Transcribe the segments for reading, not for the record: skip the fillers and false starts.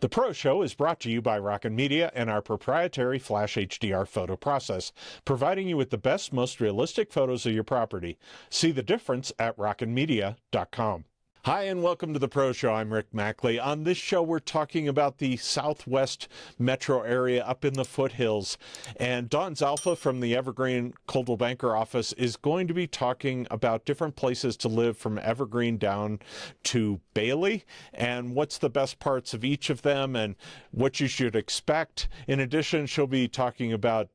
The Pro Show is brought to you by Rocket Media and our proprietary Flash HDR photo process, providing you with the best, most realistic photos of your property. See the difference at rocketmedia.com. Hi, and welcome to the Pro Show. I'm Rick Machle. On this show, we're talking about the Southwest metro area up in the Foothills. And Dawn Zalfa from the Evergreen Coldwell Banker office is going to be talking about different places to live from Evergreen down to Bailey and what's the best parts of each of them and what you should expect. In addition, she'll be talking about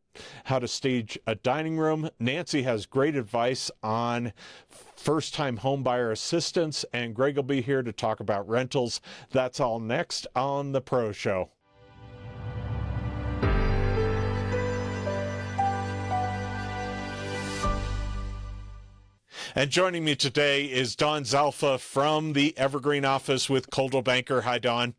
how to stage a dining room. Nancy has great advice on first-time homebuyer assistance, and Greg will be here to talk about rentals. That's all next on The Pro Show. And joining me today is Dawn Zalfa from the Evergreen office with Coldwell Banker. Hi, Dawn.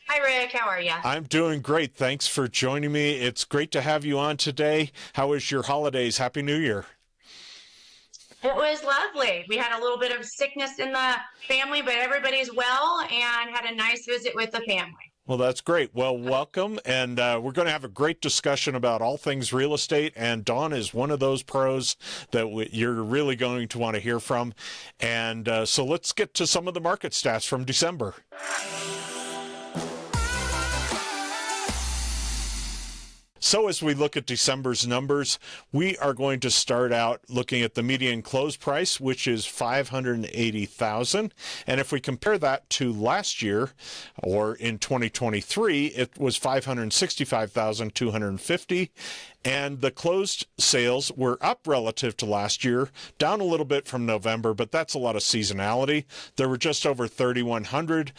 Hi, Rick. How are you? I'm doing great. Thanks for joining me. It's great to have you on today. How was your holidays? Happy New Year. It was lovely. We had a little bit of sickness in the family, but everybody's well and had a nice visit with the family. Well, that's great. Well, welcome. And we're going to have a great discussion about all things real estate. And Dawn is one of those pros that you're really going to want to hear from. And so let's get to some of the market stats from December. So as we look at December's numbers, we are going to start out looking at the median close price, which is $580,000. And if we compare that to last year, or in 2023, it was $565,250. And the closed sales were up relative to last year, down a little bit from November, but that's a lot of seasonality. There were just over 3,100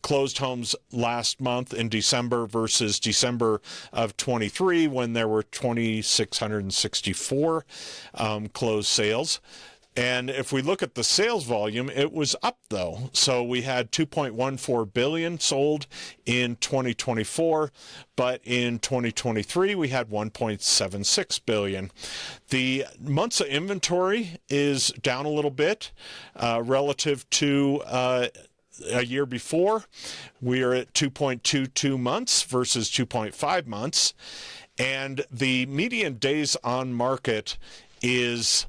closed homes last month in December versus December of 23, when there were 2,664 closed sales. And if we look at the sales volume, it was up though. So we had 2.14 billion sold in 2024, but in 2023 we had 1.76 billion. The months of inventory is down a little bit relative to a year before. We are at 2.22 months versus 2.5 months. And the median days on market is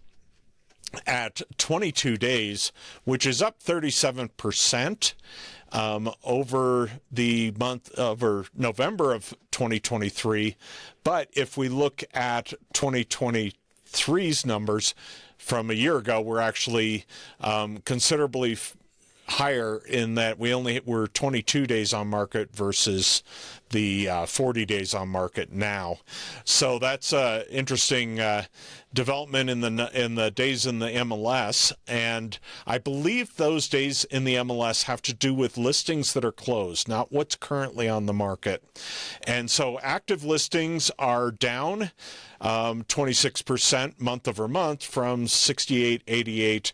at 22 days, which is up 37% over the month over November of 2023. But if we look at 2023's numbers from a year ago, we're actually considerably higher in that we only were 22 days on market versus the 40 days on market now. So that's an interesting development in the days in the MLS, and I believe those days in the MLS have to do with listings that are closed, not what's currently on the market. And so active listings are down 26% month over month from 6888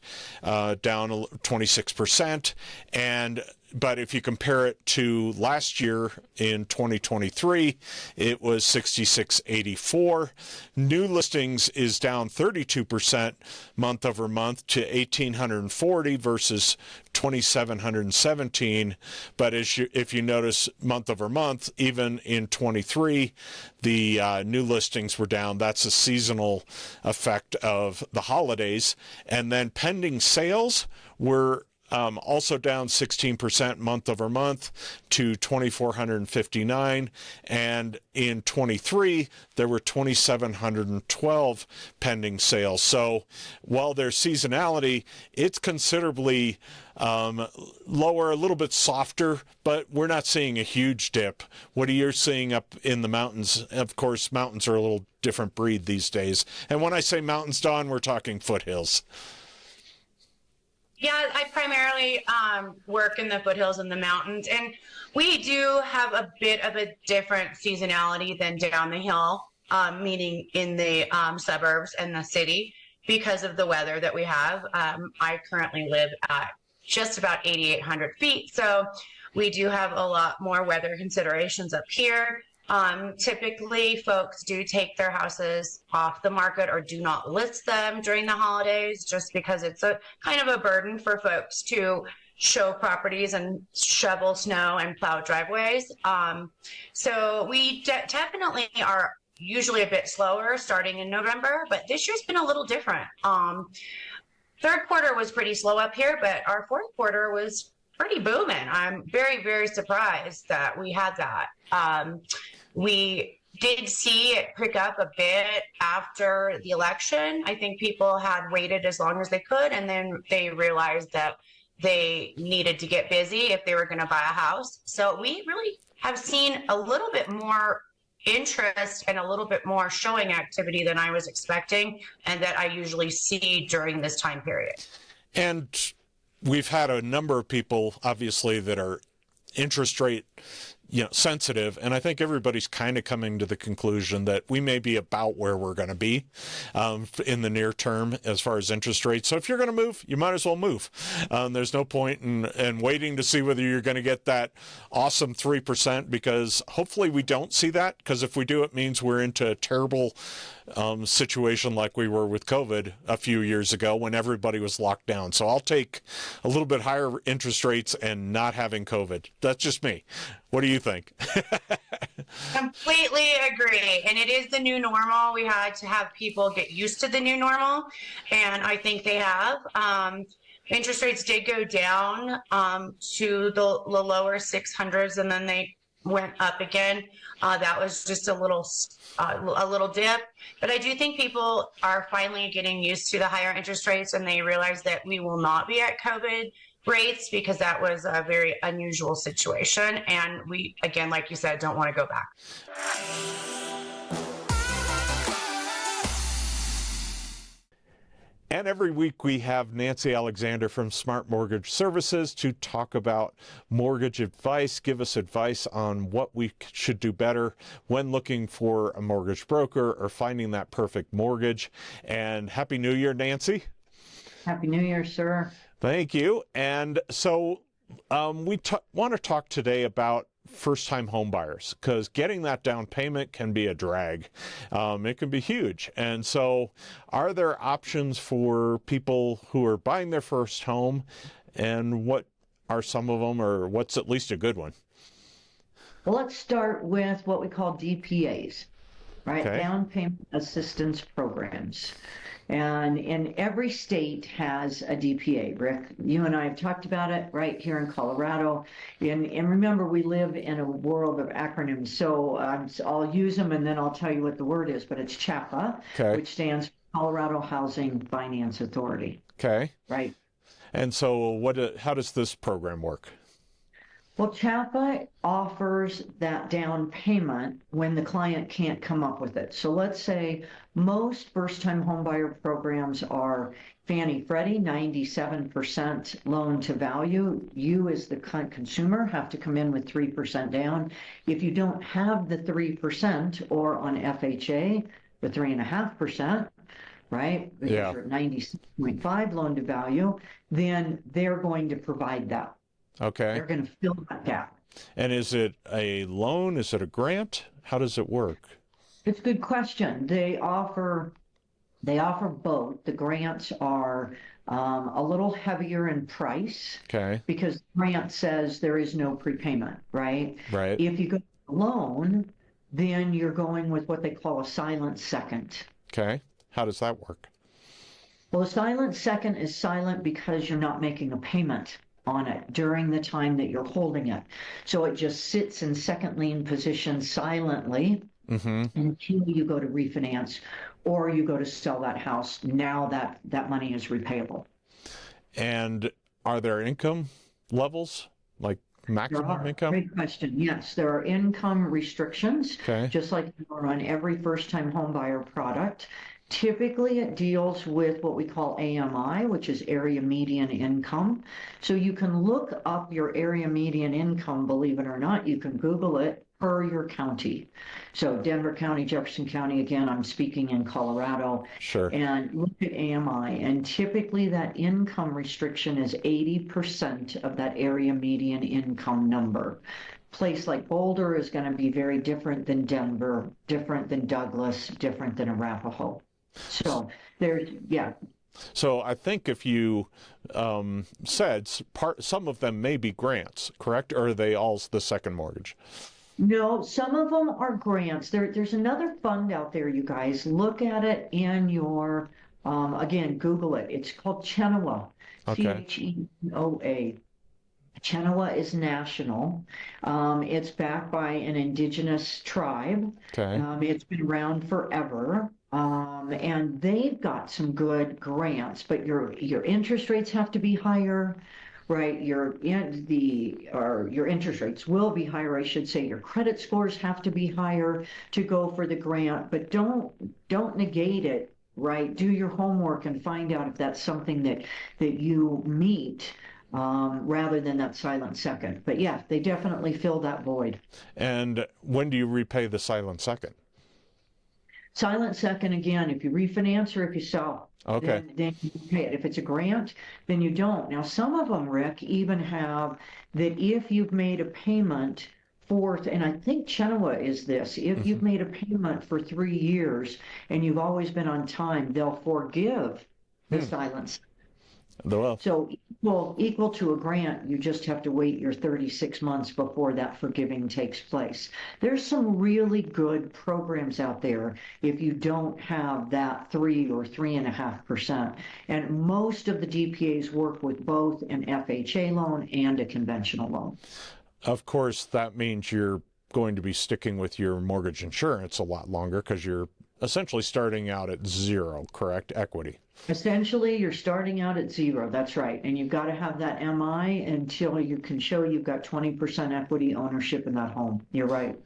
down 26%. But if you compare it to last year in 2023, it was 6684. New listings is down 32% month over month to 1840 versus 2717. But if you notice month over month, even in 23, the new listings were down. That's a seasonal effect of the holidays. And then pending sales were also down 16% month over month to 2,459. And in 23, there were 2,712 pending sales. So while there's seasonality, it's considerably lower, a little bit softer, but we're not seeing a huge dip. What are you seeing up in the mountains? Of course, mountains are a little different breed these days. And when I say mountains, Dawn, we're talking foothills. Yeah, I primarily work in the foothills and the mountains, and we do have a bit of a different seasonality than down the hill, meaning in the suburbs and the city, because of the weather that we have. I currently live at just about 8,800 feet, so we do have a lot more weather considerations up here. Typically, folks do take their houses off the market or do not list them during the holidays, just because it's a kind of a burden for folks to show properties and shovel snow and plow driveways. So we definitely are usually a bit slower starting in November, but this year's been a little different. Third quarter was pretty slow up here, but our fourth quarter was pretty booming. I'm very, very surprised that we had that. We did see it pick up a bit after the election. I think people had waited as long as they could, and then they realized that they needed to get busy if they were going to buy a house. So we really have seen a little bit more interest and a little bit more showing activity than I was expecting and that I usually see during this time period. And we've had a number of people, obviously, that are interest rate sensitive, and I think everybody's kind of coming to the conclusion that we may be about where we're going to be in the near term as far as interest rates. So if you're going to move, you might as well move. There's no point in waiting to see whether you're going to get that awesome 3%, because hopefully we don't see that, because if we do, it means we're into a terrible situation like we were with COVID a few years ago when everybody was locked down. So I'll take a little bit higher interest rates and not having COVID. That's just me. What do you think? Completely agree. And it is the new normal. We had to have people get used to the new normal, and I think they have. Interest rates did go down to the lower 600s, and then they went up again. That was just a little dip. But I do think people are finally getting used to the higher interest rates, and they realize that we will not be at COVID rates, because that was a very unusual situation. And we, again, like you said, don't want to go back. And every week we have Nancy Alexander from Smart Mortgage Services to talk about mortgage advice, give us advice on what we should do better when looking for a mortgage broker or finding that perfect mortgage. And Happy New Year, Nancy. Happy New Year, sir. Thank you. And so we want to talk today about first-time home buyers, because getting that down payment can be a drag. It can be huge. And so are there options for people who are buying their first home, and what are some of them, or what's at least a good one? Well, let's start with what we call DPAs, right? Okay. Down payment assistance programs. And in every state has a DPA. Rick, you and I have talked about it right here in Colorado. And remember, we live in a world of acronyms. So I'll use them and then I'll tell you what the word is. But it's CHAPA, Okay. which stands for Colorado Housing Finance Authority. Okay. Right. And so how does this program work? Well, CHAPA offers that down payment when the client can't come up with it. So let's say most first-time homebuyer programs are Fannie Freddie, 97% loan to value. You as the consumer have to come in with 3% down. If you don't have the 3%, or on FHA, the 3.5%, right? Because Yeah. you're at 96.5 loan to value, then they're going to provide that. Okay. They're going to fill that gap. And is it a loan? Is it a grant? How does it work? It's a good question. They offer both. The grants are a little heavier in price, Okay. because the grant says there is no prepayment, right? Right. If you go loan, then you're going with what they call a silent second. Okay. How does that work? Well, a silent second is silent because you're not making a payment on it during the time that you're holding it. So it just sits in second lien position silently until you go to refinance or you go to sell that house. Now that money is repayable. And are there income levels, like maximum income? Great question. Yes, there are income restrictions, Okay. just like there are on every first-time homebuyer product. Typically, it deals with what we call AMI, which is area median income. So you can look up your area median income, believe it or not. You can Google it per your county. So Denver County, Jefferson County, again, I'm speaking in Colorado. Sure. And look at AMI. And typically that income restriction is 80% of that area median income number. Place like Boulder is going to be very different than Denver, different than Douglas, different than Arapahoe. So there's, yeah. So I think if you said some of them may be grants, correct? Or are they all the second mortgage? No, some of them are grants. There's another fund out there, you guys. Look at it in your, again, Google it. It's called Chenoa, Okay. Cheoa. Chenoa is national. It's backed by an indigenous tribe. Okay. It's been around forever. And they've got some good grants, but your interest rates have to be higher, right? Your interest rates will be higher, I should say. Your credit scores have to be higher to go for the grant, but don't negate it, right? Do your homework and find out if that's something that you meet. Rather than that silent second. But yeah, they definitely fill that void. And when do you repay the silent second? Silent second, again, if you refinance or if you sell, Okay. then you pay it. If it's a grant, then you don't. Now, some of them, Rick, even have that if you've made a payment for, and I think Chenoa is this, if you've made a payment for 3 years and you've always been on time, they'll forgive the silence. Well, So equal to a grant, you just have to wait your 36 months before that forgiving takes place. There's some really good programs out there if you don't have that 3 or 3.5%. And most of the DPAs work with both an FHA loan and a conventional loan. of course, that means you're going to be sticking with your mortgage insurance a lot longer because you're essentially starting out at zero, correct? Equity. Essentially, you're starting out at zero. That's right. And you've got to have that MI until you can show you've got 20% equity ownership in that home. You're right.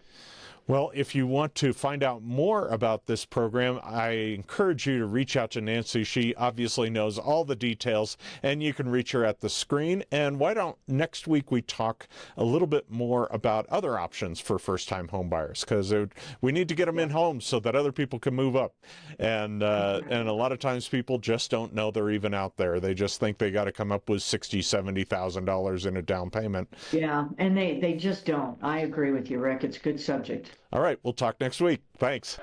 Well, if you want to find out more about this program, I encourage you to reach out to Nancy. She obviously knows all the details, and you can reach her at the screen. And why don't next week we talk a little bit more about other options for first-time home buyers, because we need to get them in homes so that other people can move up. And a lot of times people just don't know they're even out there. They just think they got to come up with $60,000, $70,000 in a down payment. Yeah, and they just don't. I agree with you, Rick. It's a good subject. All right, we'll talk next week. Thanks.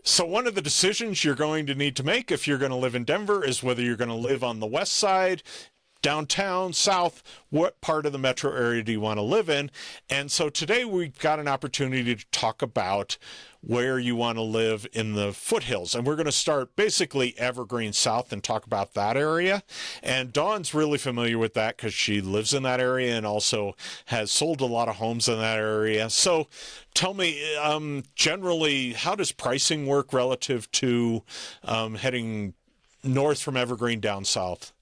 So one of the decisions you're going to need to make if you're going to live in Denver is whether you're going to live on the west side, downtown, south, what part of the metro area do you want to live in? And so today we've got an opportunity to talk about where you want to live in the foothills. And we're going to start basically Evergreen South and talk about that area. And Dawn's really familiar with that because she lives in that area and also has sold a lot of homes in that area. So tell me, generally, how does pricing work relative to heading north from Evergreen down south?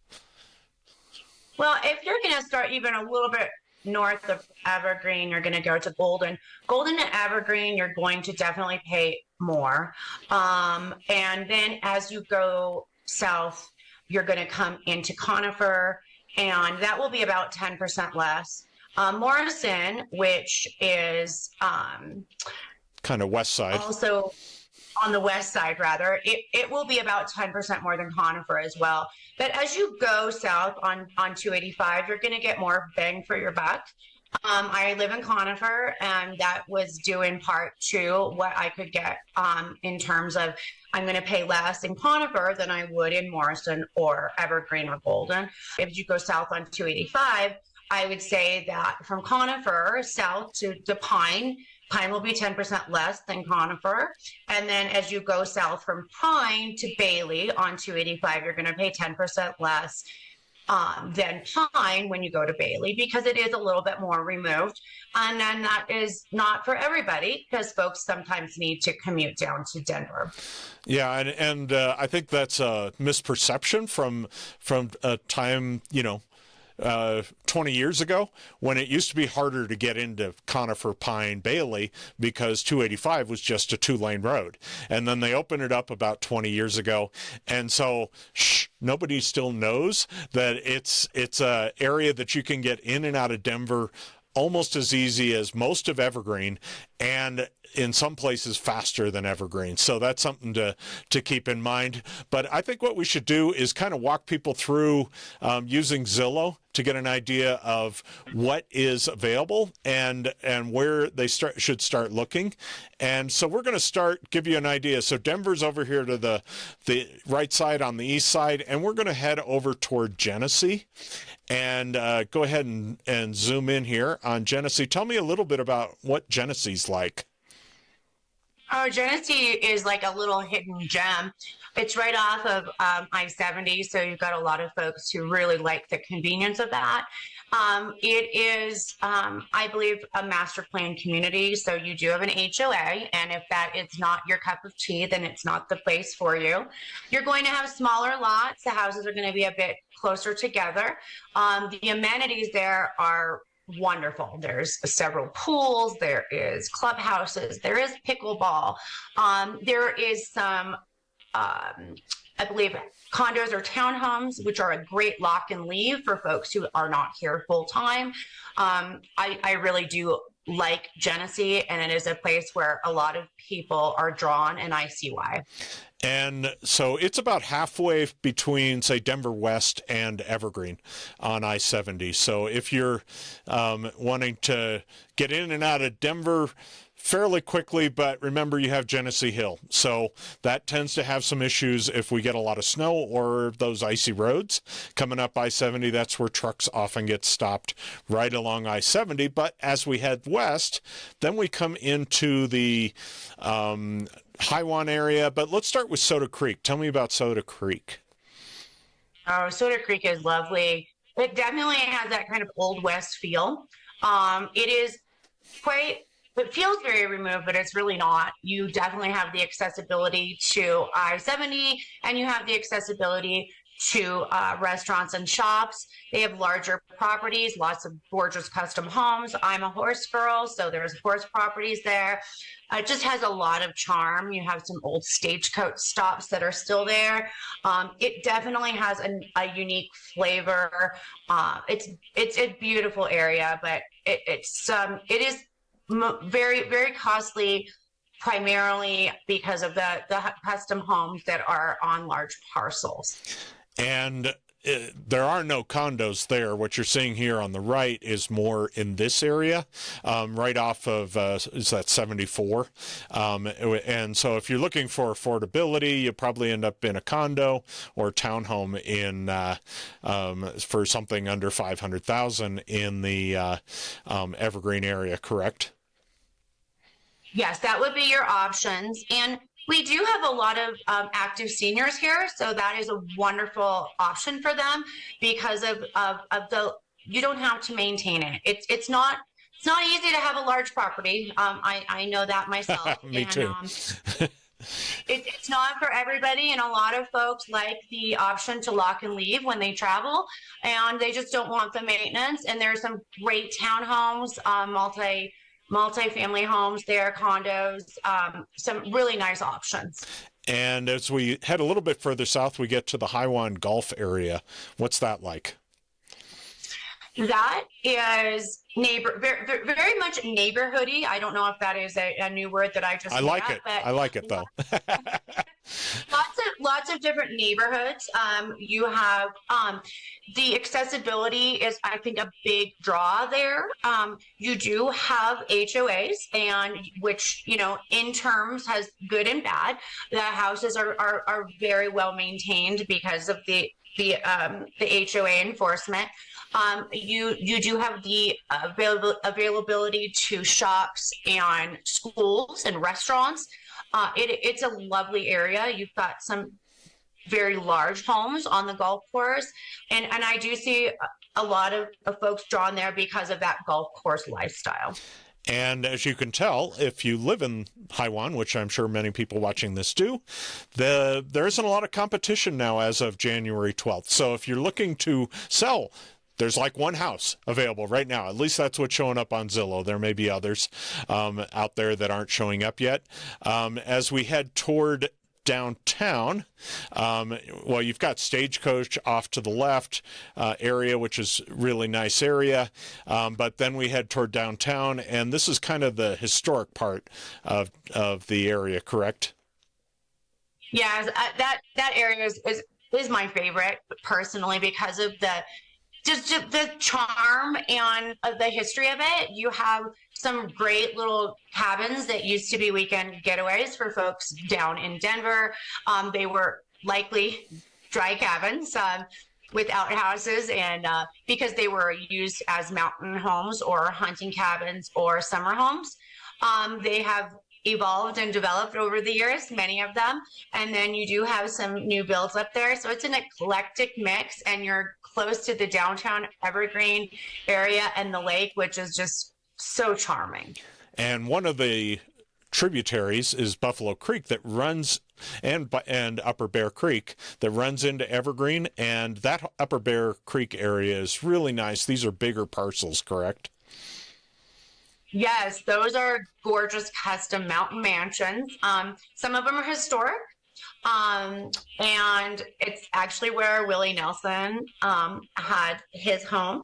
Well, if you're going to start even a little bit north of Evergreen, you're going to go to Golden. Golden to Evergreen, you're going to definitely pay more. And then as you go south, you're going to come into Conifer, and that will be about 10% less. Morrison, which is kind of west side. Also on the west side, rather, it will be about 10% more than Conifer as well. But as you go south on 285, you're going to get more bang for your buck. I live in Conifer, and that was due in part to what I could get in terms of I'm going to pay less in Conifer than I would in Morrison or Evergreen or Golden. If you go south on 285, I would say that from Conifer south to Pine will be 10% less than Conifer. And then as you go south from Pine to Bailey on 285, you're going to pay 10% less than Pine when you go to Bailey, because it is a little bit more removed. And then that is not for everybody, because folks sometimes need to commute down to Denver. Yeah, and I think that's a misperception from a time, 20 years ago, when it used to be harder to get into Conifer, Pine, Bailey because 285 was just a 2-lane road. And then they opened it up about 20 years ago. And so nobody still knows that it's a area that you can get in and out of Denver almost as easy as most of Evergreen, and in some places faster than Evergreen. So that's something to keep in mind. But I think what we should do is kind of walk people through using Zillow to get an idea of what is available and where they should start looking. And so we're going to give you an idea. So Denver's over here to the right side on the east side, and we're going to head over toward Genesee. And go ahead and zoom in here on Genesee. Tell me a little bit about what Genesee's like. Oh, Genesee is like a little hidden gem. It's right off of I-70, so you've got a lot of folks who really like the convenience of that. It is, I believe, a master plan community, so you do have an HOA, and if that is not your cup of tea, then it's not the place for you. You're going to have smaller lots. The houses are going to be a bit closer together. The amenities there are wonderful. There's several pools, there is clubhouses, there is pickleball, there is some I believe condos or townhomes, which are a great lock and leave for folks who are not here full time. I really do like Genesee, and it is a place where a lot of people are drawn, and I see why. And so it's about halfway between, say, Denver West and Evergreen on I-70. So if you're wanting to get in and out of Denver fairly quickly, but remember you have Genesee Hill. So that tends to have some issues if we get a lot of snow or those icy roads coming up I-70. That's where trucks often get stopped right along I-70. But as we head west, then we come into the Highwan area. But let's start with Soda Creek. Tell me about Soda Creek. Oh, Soda Creek is lovely. It definitely has that kind of Old West feel. It is quite... It feels very removed, but it's really not. You definitely have the accessibility to I-70, and you have the accessibility to restaurants and shops. They have larger properties, lots of gorgeous custom homes. I'm a horse girl, so there's horse properties there. It just has a lot of charm. You have some old stagecoach stops that are still there. It definitely has a unique flavor. It's a beautiful area, but it is very, very costly, primarily because of the custom homes that are on large parcels. And there are no condos there. What you're seeing here on the right is more in this area, right off of, is that 74? And so if you're looking for affordability, you probably end up in a condo or townhome for something under $500,000 in the Evergreen area, correct? Yes, that would be your options. And we do have a lot of active seniors here, so that is a wonderful option for them because of the, you don't have to maintain it. It's not easy to have a large property. I know that myself. Me too. It's not for everybody, and a lot of folks like the option to lock and leave when they travel, and they just don't want the maintenance. And there's some great townhomes, multi-family homes there, condos, some really nice options. And as we head a little bit further south, we get to the Highwan Gulf area. What's that like? That is very much neighborhoody. I don't know if that is a new word that I just I like it. I like it though. Lots of different neighborhoods. You have the accessibility is, I think, a big draw there. You do have HOAs, and which, in terms has good and bad. The houses are very well maintained because of the HOA enforcement. You do have the availability to shops and schools and restaurants. It's a lovely area. You've got some very large homes on the golf course, and I do see a lot of folks drawn there because of that golf course lifestyle. And as you can tell, if you live in Highwan, which I'm sure many people watching this do, there isn't a lot of competition now as of January 12th. So if you're looking to sell, there's like one house available right now. At least that's what's showing up on Zillow. There may be others out there that aren't showing up yet. As we head toward downtown, well, you've got Stagecoach off to the left area, which is really nice area. But then we head toward downtown, and this is kind of the historic part of the area, correct? Yeah, that area is my favorite personally because of just the charm and the history of it. You have some great little cabins that used to be weekend getaways for folks down in Denver. They were likely dry cabins with outhouses, and because they were used as mountain homes or hunting cabins or summer homes. They have evolved and developed over the years, many of them. And then you do have some new builds up there. So it's an eclectic mix, and you're close to the downtown Evergreen area and the lake, which is just so charming. And one of the tributaries is Buffalo Creek that runs, and Upper Bear Creek that runs into Evergreen. And that Upper Bear Creek area is really nice. These are bigger parcels, correct? Yes, those are gorgeous custom mountain mansions. Some of them are historic, and it's actually where Willie Nelson had his home.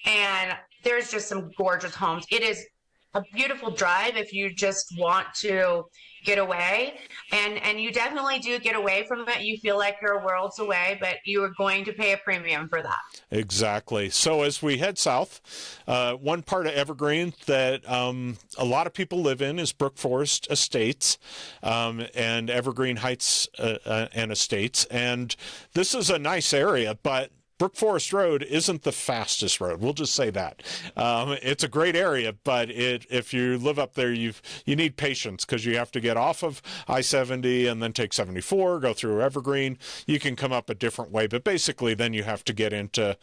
And there's just some gorgeous homes. It is a beautiful drive if you just want to get away, and you definitely do get away from it. You feel like you're worlds away, but you are going to pay a premium for that. Exactly. So as we head south, one part of Evergreen that a lot of people live in is Brook Forest Estates, and Evergreen Heights and Estates. And this is a nice area, but Brook Forest Road isn't the fastest road. We'll just say that. It's a great area, but if you live up there, you need patience because you have to get off of I-70 and then take 74, go through Evergreen. You can come up a different way, but basically then you have to get into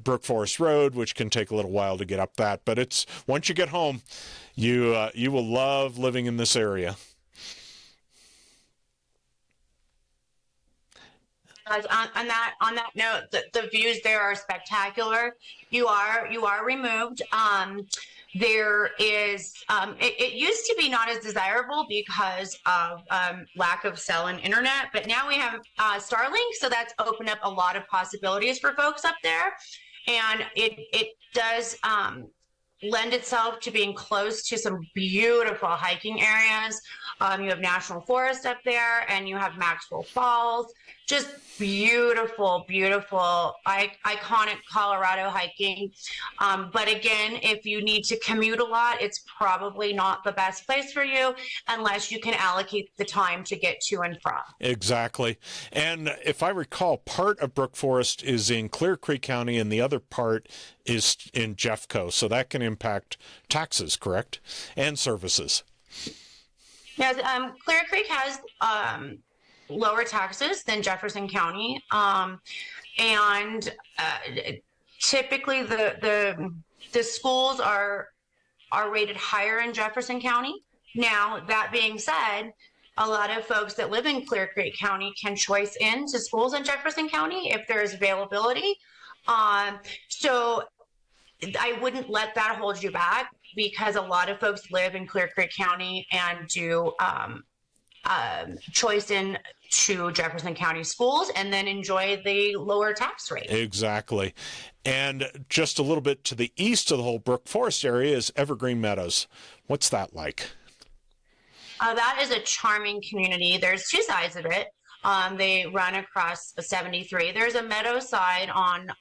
Brook Forest Road, which can take a little while to get up that. But it's once you get home, you will love living in this area. On that note, the views there are spectacular. You are removed. There is it used to be not as desirable because of lack of cell and internet, but now we have Starlink, so that's opened up a lot of possibilities for folks up there, and it does lend itself to being close to some beautiful hiking areas. You have National Forest up there, and you have Maxwell Falls. Just beautiful, beautiful, iconic Colorado hiking. But again, if you need to commute a lot, it's probably not the best place for you unless you can allocate the time to get to and from. Exactly. And if I recall, part of Brook Forest is in Clear Creek County and the other part is in Jeffco. So that can impact taxes, correct? And services. Yes, Clear Creek has lower taxes than Jefferson County, and typically the schools are rated higher in Jefferson County. Now, that being said, a lot of folks that live in Clear Creek County can choice into schools in Jefferson County if there's availability. So I wouldn't let that hold you back, because a lot of folks live in Clear Creek County and do choice in to Jefferson County schools and then enjoy the lower tax rate. Exactly. And just a little bit to the east of the whole Brook Forest area is Evergreen Meadows. What's that like? That is a charming community. There's two sides of it. They run across 73. There's a meadow side on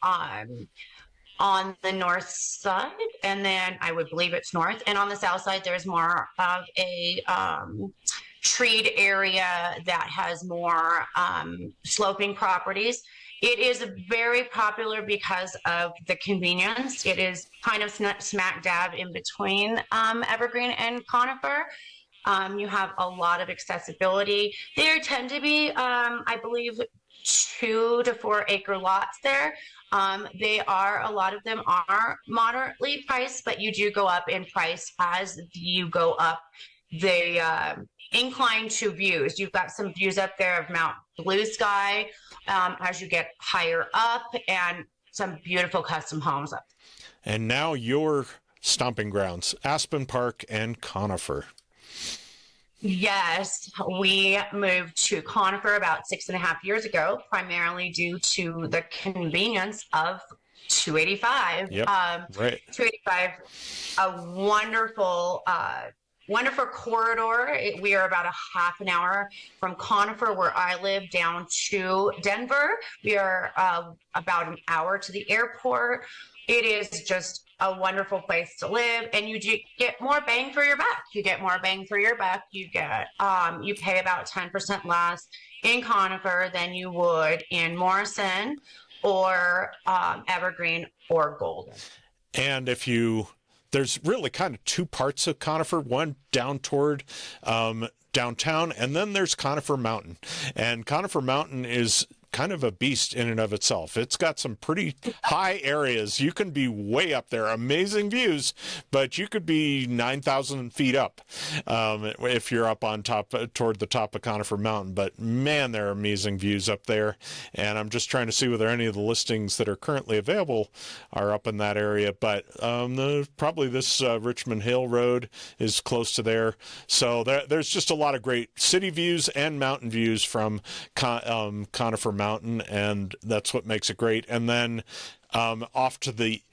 the north side, and then I would believe it's north. And on the south side, there's more of a treed area that has more sloping properties. It is very popular because of the convenience. It is kind of smack dab in between Evergreen and Conifer. You have a lot of accessibility. There tend to be, I believe, 2 to 4 acre lots there. A lot of them are moderately priced, but you do go up in price as you go up the incline to views. You've got some views up there of Mount Blue Sky as you get higher up, and some beautiful custom homes up. And now your stomping grounds, Aspen Park and Conifer. Yes, we moved to Conifer about 6.5 years ago, primarily due to the convenience of 285. Yep. Right. 285, a wonderful corridor. We are about a half an hour from Conifer, where I live, down to Denver. We are about an hour to the airport. It is just a wonderful place to live, and you get more bang for your buck. You get more bang for your buck. You get you pay about 10% less in Conifer than you would in Morrison or Evergreen or Golden. And there's really kind of two parts of Conifer, one down toward downtown, and then there's Conifer Mountain. And Conifer Mountain is kind of a beast in and of itself. It's got some pretty high areas. You can be way up there, amazing views, but you could be 9,000 feet up if you're up on top toward the top of Conifer Mountain. But man, there are amazing views up there. And I'm just trying to see whether any of the listings that are currently available are up in that area. But probably this Richmond Hill Road is close to there. So there's just a lot of great city views and mountain views from Conifer Mountain, and that's what makes it great. And then off to the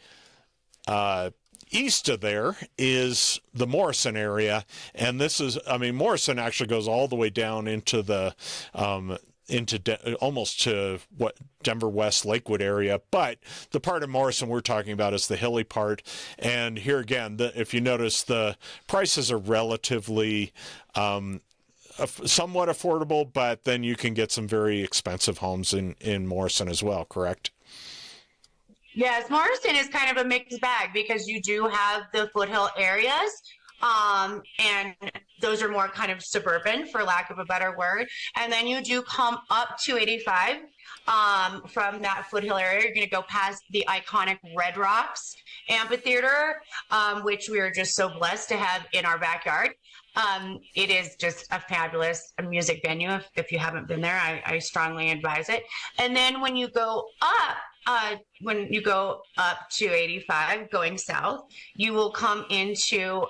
east of there is the Morrison area, and Morrison actually goes all the way down into the almost to what Denver West Lakewood area, but the part of Morrison we're talking about is the hilly part. And here again, if you notice, the prices are relatively somewhat affordable, but then you can get some very expensive homes in Morrison as well, correct? Yes, Morrison is kind of a mixed bag because you do have the foothill areas, and those are more kind of suburban, for lack of a better word. And then you do come up to 85 from that foothill area. You're going to go past the iconic Red Rocks Amphitheater, which we are just so blessed to have in our backyard. It is just a fabulous music venue. If you haven't been there, I strongly advise it. And then when you go up to 85, going south, you will come into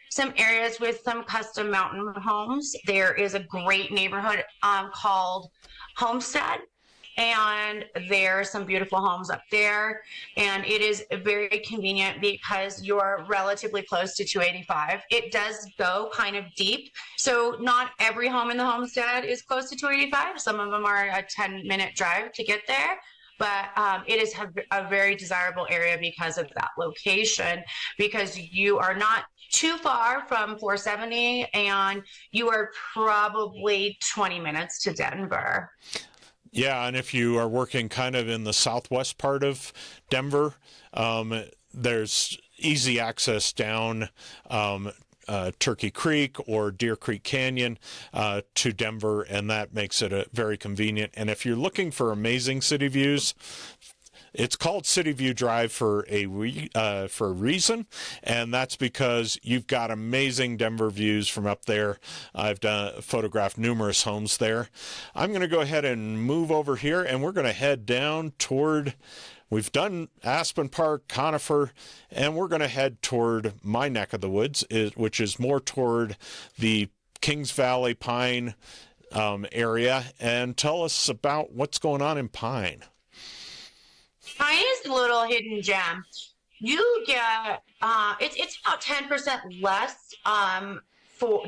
some areas with some custom mountain homes. There is a great neighborhood called Homestead, and there are some beautiful homes up there. And it is very convenient because you're relatively close to 285. It does go kind of deep. So not every home in the Homestead is close to 285. Some of them are a 10-minute drive to get there. But it is a very desirable area because of that location, because you are not too far from 470 and you are probably 20 minutes to Denver. Yeah, and if you are working kind of in the southwest part of Denver, there's easy access down Turkey Creek or Deer Creek Canyon to Denver, and that makes it very convenient. And if you're looking for amazing city views, it's called City View Drive for a reason, and that's because you've got amazing Denver views from up there. I've photographed numerous homes there. I'm going to go ahead and move over here, and we're going to head down toward. We've done Aspen Park, Conifer, and we're going to head toward my neck of the woods, which is more toward the Kings Valley Pine area. And tell us about what's going on in Pine. Pine is a little hidden gem. You get it's about 10% less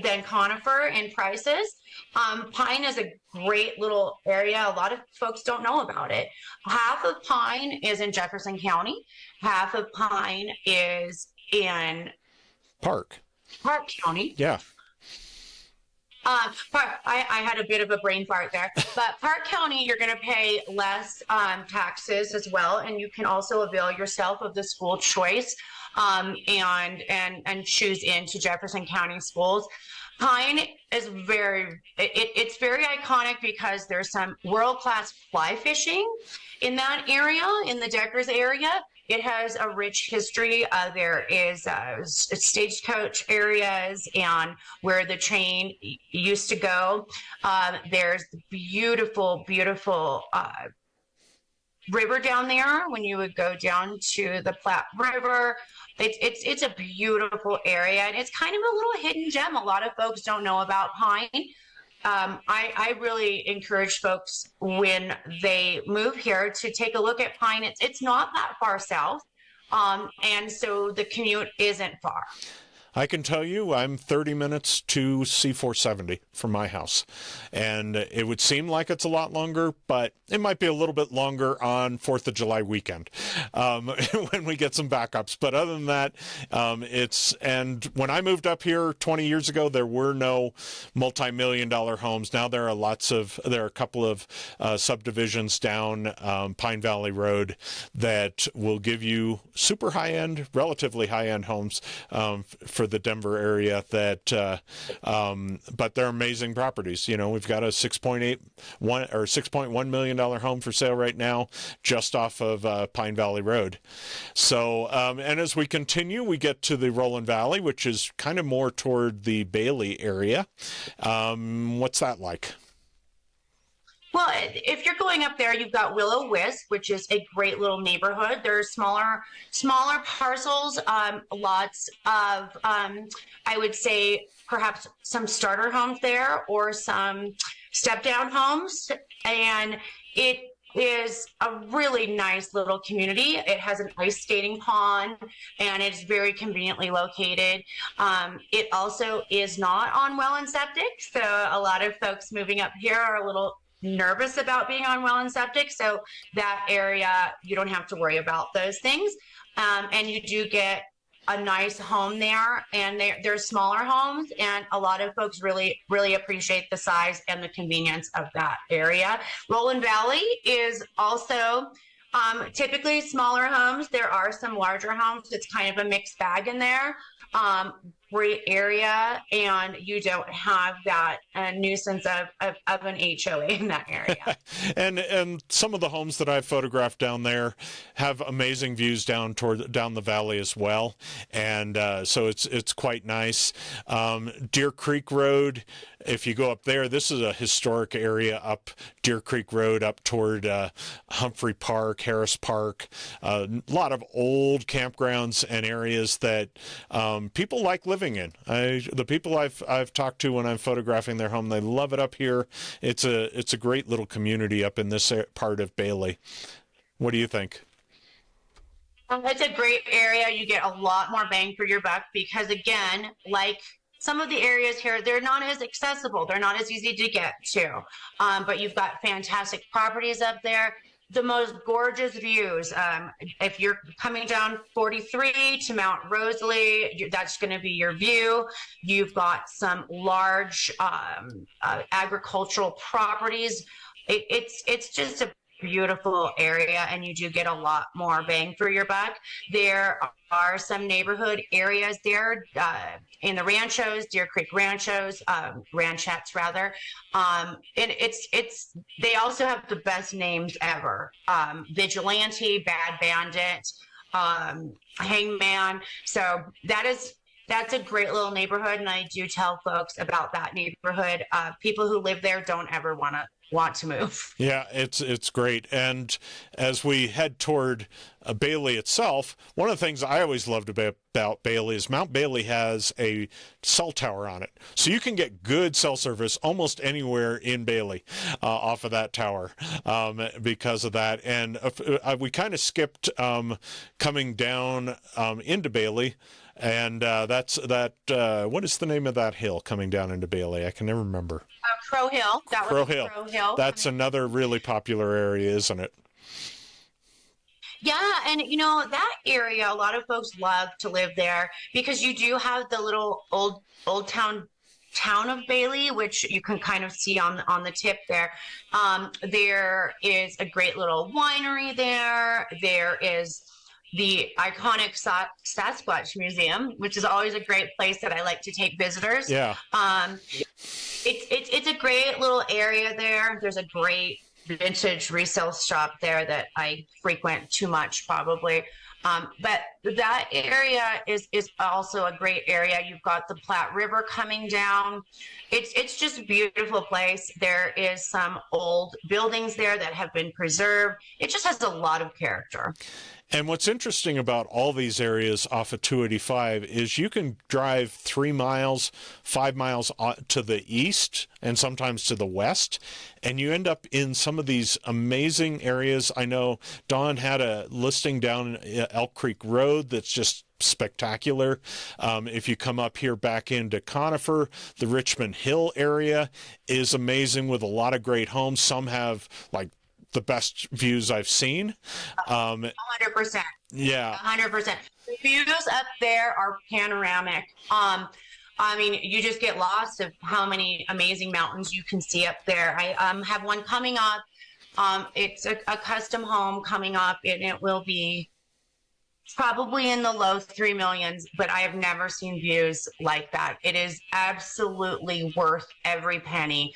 than Conifer in prices. Pine is a great little area. A lot of folks don't know about it. Half of Pine is in Jefferson County. Half of Pine is in Park County. Yeah. I had a bit of a brain fart there, but Park County, you're going to pay less taxes as well, and you can also avail yourself of the school choice and choose into Jefferson County schools. Pine is it's very iconic because there's some world-class fly fishing in that area, in the Deckers area. It has a rich history. There is stagecoach areas and where the train used to go. There's beautiful river down there. When you would go down to the Platte River, it's a beautiful area, and it's kind of a little hidden gem. A lot of folks don't know about Pine. I really encourage folks when they move here to take a look at Pine. It's not that far south, and so the commute isn't far. I can tell you I'm 30 minutes to C470 from my house. And it would seem like it's a lot longer, but it might be a little bit longer on 4th of July weekend when we get some backups. But other than that, and when I moved up here 20 years ago, there were no multi-million-dollar homes. Now there are a couple of subdivisions down Pine Valley Road that will give you super high-end, relatively high-end homes for the Denver area but they're amazing properties. We've got a $6.1 million home for sale right now just off of Pine Valley Road. So and as we continue, we get to the Roland Valley, which is kind of more toward the Bailey area. What's that like? Well, if you're going up there, you've got Willow Wisp, which is a great little neighborhood. There's smaller parcels, lots of, I would say, perhaps some starter homes there or some step-down homes. And it is a really nice little community. It has an ice skating pond, and it's very conveniently located. It also is not on well and septic, so a lot of folks moving up here are a little nervous about being on well and septic, so that area you don't have to worry about those things, and you do get a nice home there, and they're smaller homes, and a lot of folks really appreciate the size and the convenience of that area. Roland Valley is also typically smaller homes. There are some larger homes. It's kind of a mixed bag in there. Great area, and you don't have that nuisance of an HOA in that area. and some of the homes that I've photographed down there have amazing views down the valley as well, and so it's quite nice. Deer Creek Road, if you go up there, this is a historic area up Deer Creek Road up toward Humphrey Park, Harris Park, a lot of old campgrounds and areas that people like living in. The people I've talked to when I'm photographing their home, they love it up here. It's a great little community up in this part of Bailey. What do you think? It's a great area. You get a lot more bang for your buck because, again, like some of the areas here, they're not as accessible. They're not as easy to get to. But you've got fantastic properties up there. The most gorgeous views. If you're coming down 43 to Mount Rosalie, that's going to be your view. You've got some large agricultural properties. It's just a beautiful area, and you do get a lot more bang for your buck. There are some neighborhood areas there in the ranchos, Deer Creek ranchettes rather, and they also have the best names ever: Vigilante, Bad Bandit, Hangman. So that's a great little neighborhood, and I do tell folks about that neighborhood. People who live there don't ever want to move. Yeah, it's great. And as we head toward Bailey itself, one of the things I always loved about Bailey is Mount Bailey has a cell tower on it. So you can get good cell service almost anywhere in Bailey off of that tower because of that. And we kind of skipped coming down into Bailey. And what is the name of that hill coming down into Bailey? I can never remember. Crow Hill. Crow Hill. That's another really popular area, isn't it? Yeah, and that area, a lot of folks love to live there because you do have the little old town of Bailey, which you can kind of see on the tip there. There is a great little winery there. There is the iconic Sasquatch Museum, which is always a great place that I like to take visitors. Yeah. It's a great little area there. There's a great vintage resale shop there that I frequent too much probably. But that area is also a great area. You've got the Platte River coming down. It's just a beautiful place. There is some old buildings there that have been preserved. It just has a lot of character. And what's interesting about all these areas off of 285 is you can drive 3 miles, 5 miles to the east and sometimes to the west, and you end up in some of these amazing areas. I know Dawn had a listing down Elk Creek Road that's just spectacular. If you come up here back into Conifer, the Richmond Hill area is amazing with a lot of great homes. Some have like the best views I've seen. 100%. Yeah. 100%. The views up there are panoramic. I mean, you just get lost of how many amazing mountains you can see up there. I have one coming up. It's a custom home coming up, and it will be probably in the low 3 millions, but I have never seen views like that. It is absolutely worth every penny.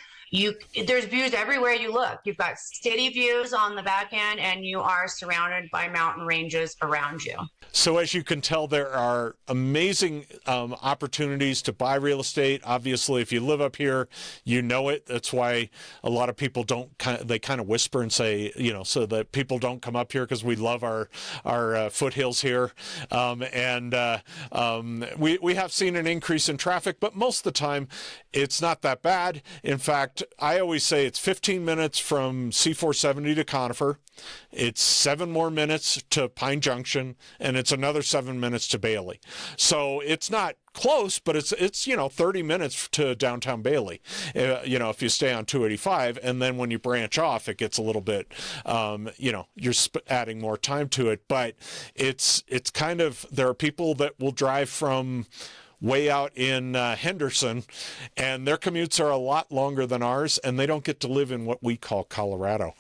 There's views everywhere you look. You've got city views on the back end, and you are surrounded by mountain ranges around you. So as you can tell, there are amazing opportunities to buy real estate. Obviously, if you live up here, you know it. That's why a lot of people they kind of whisper and say, so that people don't come up here, because we love our foothills here. We have seen an increase in traffic, but most of the time it's not that bad. In fact, I always say it's 15 minutes from C470 to Conifer. It's 7 more minutes to Pine Junction, and it's another 7 minutes to Bailey. So it's not close, but it's 30 minutes to downtown Bailey, if you stay on 285. And then when you branch off, it gets a little bit, you're adding more time to it. But it's kind of, there are people that will drive from way out in Henderson, and their commutes are a lot longer than ours, and they don't get to live in what we call Colorado.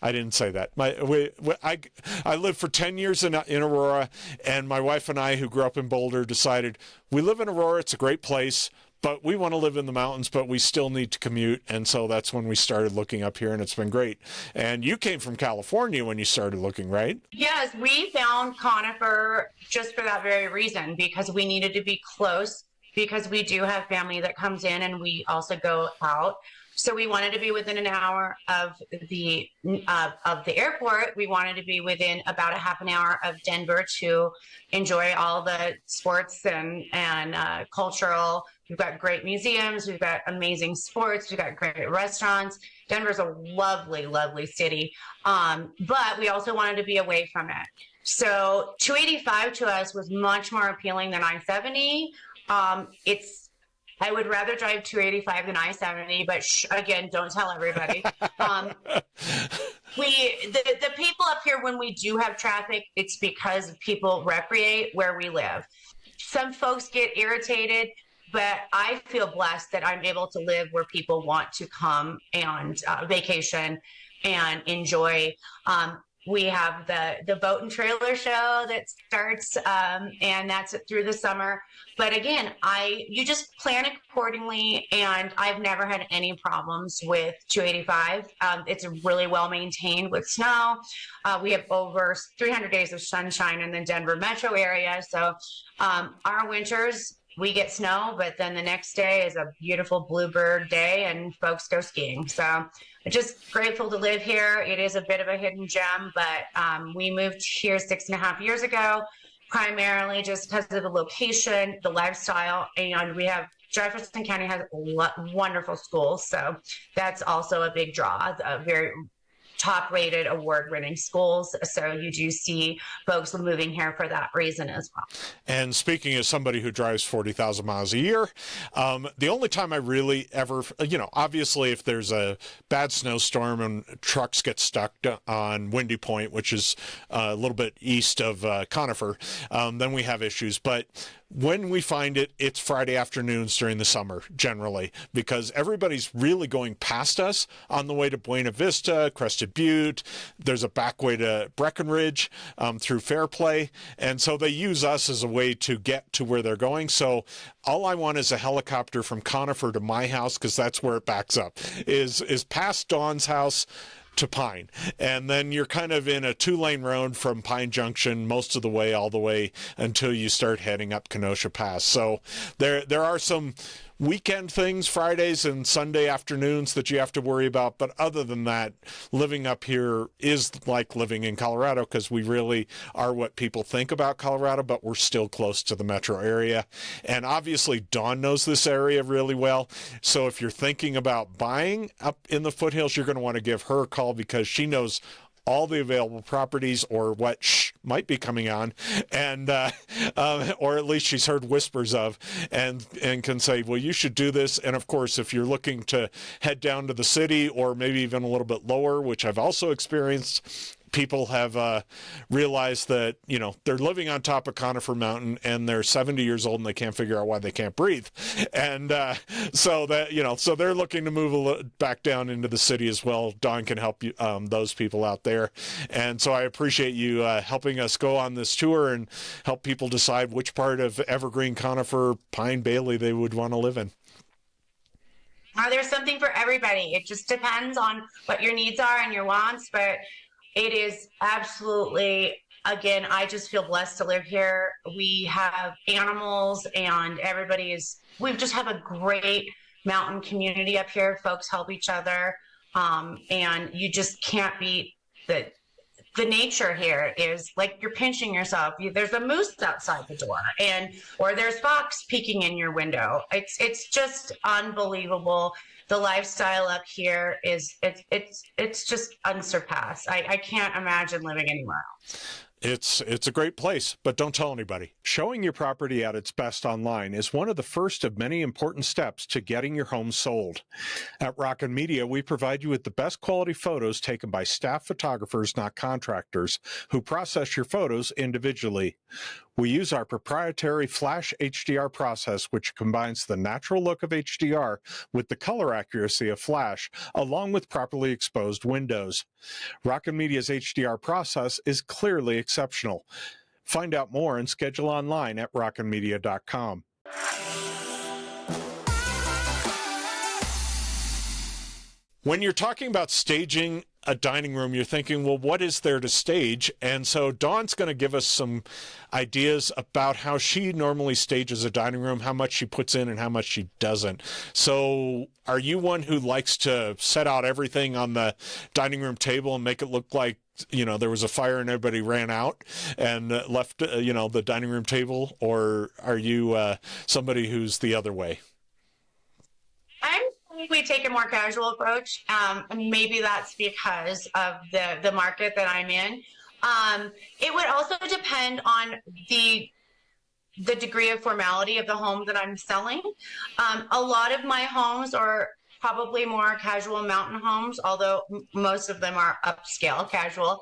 I didn't say that. I lived for 10 years in Aurora, and my wife and I, who grew up in Boulder, decided we live in Aurora. It's a great place, but we want to live in the mountains, but we still need to commute. And so that's when we started looking up here, and it's been great. And you came from California when you started looking, right? Yes, we found Conifer just for that very reason, because we needed to be close, because we do have family that comes in, and we also go out. So we wanted to be within an hour of the airport. We wanted to be within about a half an hour of Denver to enjoy all the sports and cultural. We've got great museums. We've got amazing sports. We've got great restaurants. Denver's a lovely, lovely city. But we also wanted to be away from it. So 285 to us was much more appealing than I-70. I would rather drive 285 than I-70, but again, don't tell everybody. The people up here, when we do have traffic, it's because people recreate where we live. Some folks get irritated, but I feel blessed that I'm able to live where people want to come and vacation and enjoy. We have the boat and trailer show that starts, and that's through the summer. But again, you just plan accordingly, and I've never had any problems with 285. It's really well maintained with snow. We have over 300 days of sunshine in the Denver metro area. So our winters, we get snow, but then the next day is a beautiful bluebird day, and folks go skiing. So I'm just grateful to live here. It is a bit of a hidden gem, but we moved here 6.5 years ago, primarily just because of the location, the lifestyle, and Jefferson County has wonderful schools. So that's also a big draw, a very top-rated, award-winning schools. So you do see folks moving here for that reason as well. And speaking as somebody who drives 40,000 miles a year, the only time I really ever, obviously if there's a bad snowstorm and trucks get stuck on Windy Point, which is a little bit east of Conifer, then we have issues. But when we find it, it's Friday afternoons during the summer, generally, because everybody's really going past us on the way to Buena Vista, Crested Butte. There's a back way to Breckenridge through Fairplay. And so they use us as a way to get to where they're going. So all I want is a helicopter from Conifer to my house, because that's where it backs up, is past Dawn's house to Pine. And then you're kind of in a 2-lane road from Pine Junction most of the way, all the way until you start heading up Kenosha Pass. So there are some weekend things, Fridays and Sunday afternoons, that you have to worry about. But other than that, living up here is like living in Colorado, because we really are what people think about Colorado, but we're still close to the metro area. And obviously Dawn knows this area really well. So if you're thinking about buying up in the foothills, you're going to want to give her a call, because she knows all the available properties, or what might be coming on, and or at least she's heard whispers of, and can say, well, you should do this. And of course, if you're looking to head down to the city, or maybe even a little bit lower, which I've also experienced, people have realized that, they're living on top of Conifer Mountain and they're 70 years old and they can't figure out why they can't breathe. And so they're looking to move back down into the city as well. Dawn can help you, those people out there. And so I appreciate you helping us go on this tour and help people decide which part of Evergreen, Conifer, Pine, Bailey they would want to live in. There's something for everybody. It just depends on what your needs are and your wants, but it is absolutely, again, I just feel blessed to live here. We have animals and we just have a great mountain community up here. Folks help each other. And you just can't beat the nature here. Is like you're pinching yourself. There's a moose outside the door, or there's fox peeking in your window. It's just unbelievable. The lifestyle up here it's just unsurpassed. I can't imagine living anywhere else. It's a great place, but don't tell anybody. Showing your property at its best online is one of the first of many important steps to getting your home sold. At Rockin' Media, we provide you with the best quality photos taken by staff photographers, not contractors, who process your photos individually. We use our proprietary Flash HDR process, which combines the natural look of HDR with the color accuracy of Flash, along with properly exposed windows. Rockin' Media's HDR process is clearly exceptional. Find out more and schedule online at rockinmedia.com. When you're talking about staging a dining room, you're thinking, well, what is there to stage? And so Dawn's going to give us some ideas about how she normally stages a dining room, how much she puts in and how much she doesn't. So are you one who likes to set out everything on the dining room table and make it look like, there was a fire and everybody ran out and left, the dining room table? Or are you somebody who's the other way? We take a more casual approach. And maybe that's because of the market that I'm in. It would also depend on the degree of formality of the home that I'm selling. A lot of my homes are probably more casual mountain homes, although most of them are upscale casual.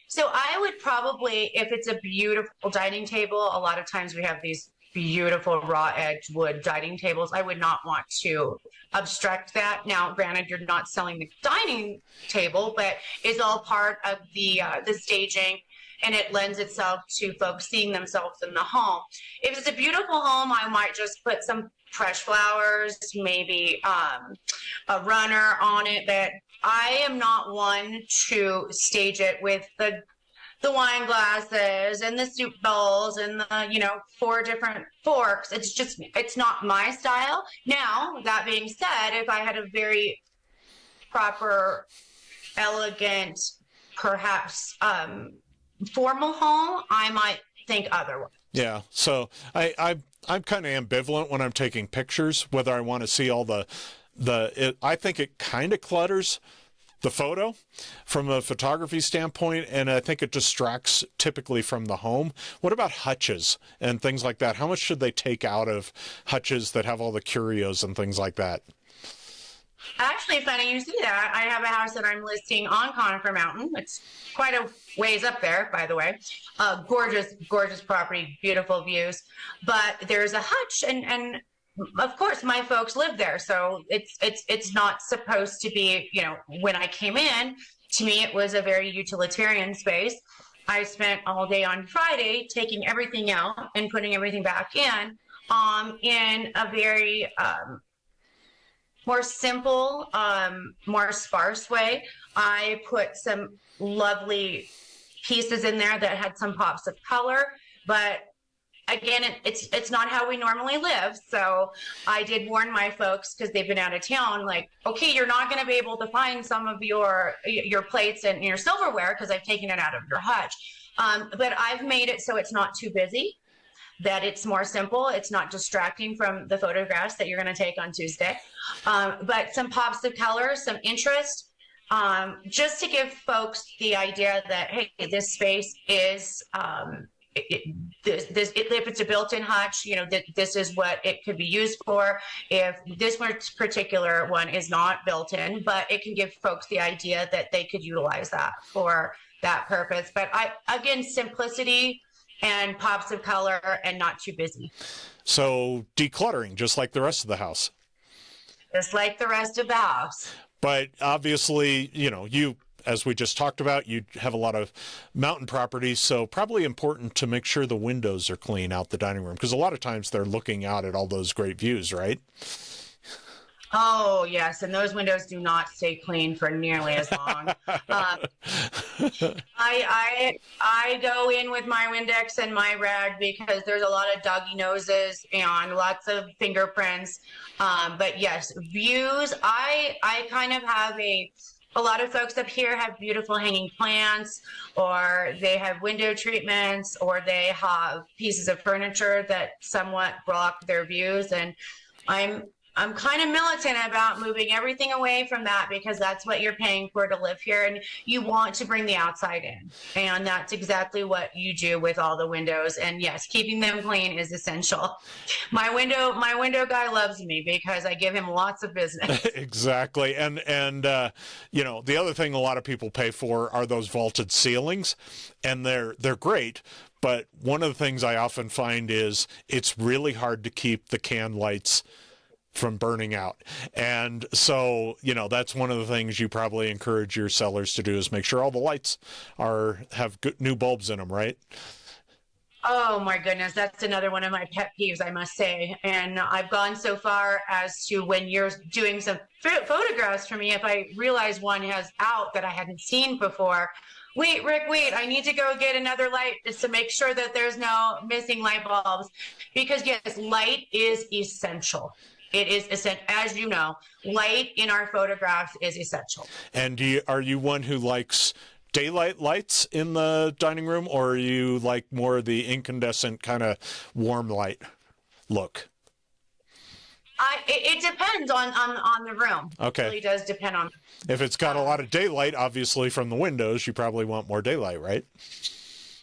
So I would probably, if it's a beautiful dining table, a lot of times we have these beautiful raw edge wood dining tables. I would not want to obstruct that. Now, granted, you're not selling the dining table, but it's all part of the staging, and it lends itself to folks seeing themselves in the home. If it's a beautiful home, I might just put some fresh flowers, maybe a runner on it. But I am not one to stage it with the wine glasses and the soup bowls and the 4 different forks. It's not my style. Now, that being said, if I had a very proper, elegant, perhaps formal home, I might think otherwise. Yeah. So I'm kind of ambivalent when I'm taking pictures, whether I want to see all I think it kind of clutters the photo from a photography standpoint, and I think it distracts typically from the home. What about hutches and things like that? How much should they take out of hutches that have all the curios and things like that? Actually, funny you see that. I have a house that I'm listing on Conifer Mountain. It's quite a ways up there, by the way. Gorgeous, gorgeous property, beautiful views. But there's a hutch, and of course, my folks live there, so it's not supposed to be. When I came in, to me, it was a very utilitarian space. I spent all day on Friday taking everything out and putting everything back in a very more simple, more sparse way, I put some lovely pieces in there that had some pops of color, but again, it's not how we normally live. So I did warn my folks, because they've been out of town, like, okay, you're not going to be able to find some of your plates and your silverware because I've taken it out of your hutch. But I've made it so it's not too busy, that it's more simple. It's not distracting from the photographs that you're going to take on Tuesday. But some pops of color, some interest, just to give folks the idea that, hey, this space is, if it's a built-in hutch, this is what it could be used for. If this particular one is not built-in, but it can give folks the idea that they could utilize that for that purpose. But again, simplicity and pops of color and not too busy. So decluttering, just like the rest of the house. Just like the rest of the house. But obviously, you, as we just talked about, you have a lot of mountain properties, so probably important to make sure the windows are clean out the dining room, because a lot of times they're looking out at all those great views, right? Oh, yes, and those windows do not stay clean for nearly as long. I go in with my Windex and my rag because there's a lot of doggy noses and lots of fingerprints. But yes, views, I kind of have a lot of folks up here have beautiful hanging plants, or they have window treatments, or they have pieces of furniture that somewhat block their views. And I'm kind of militant about moving everything away from that, because that's what you're paying for to live here, and you want to bring the outside in. And that's exactly what you do with all the windows. And yes, keeping them clean is essential. My window guy loves me because I give him lots of business. Exactly. And the other thing a lot of people pay for are those vaulted ceilings, and they're great. But one of the things I often find is it's really hard to keep the can lights from burning out. And so, that's one of the things you probably encourage your sellers to do, is make sure all the lights have good new bulbs in them, right? Oh my goodness, that's another one of my pet peeves, I must say. And I've gone so far as to, when you're doing some photographs for me, if I realize one has out that I hadn't seen before, wait, Rick, I need to go get another light just to make sure that there's no missing light bulbs. Because yes, light is essential. It is essential. As you know, light in our photographs is essential. And are you one who likes daylight lights in the dining room, or are you like more the incandescent kind of warm light look? It depends on the room. Okay. It really does depend on. If it's got a lot of daylight, obviously from the windows, you probably want more daylight, right?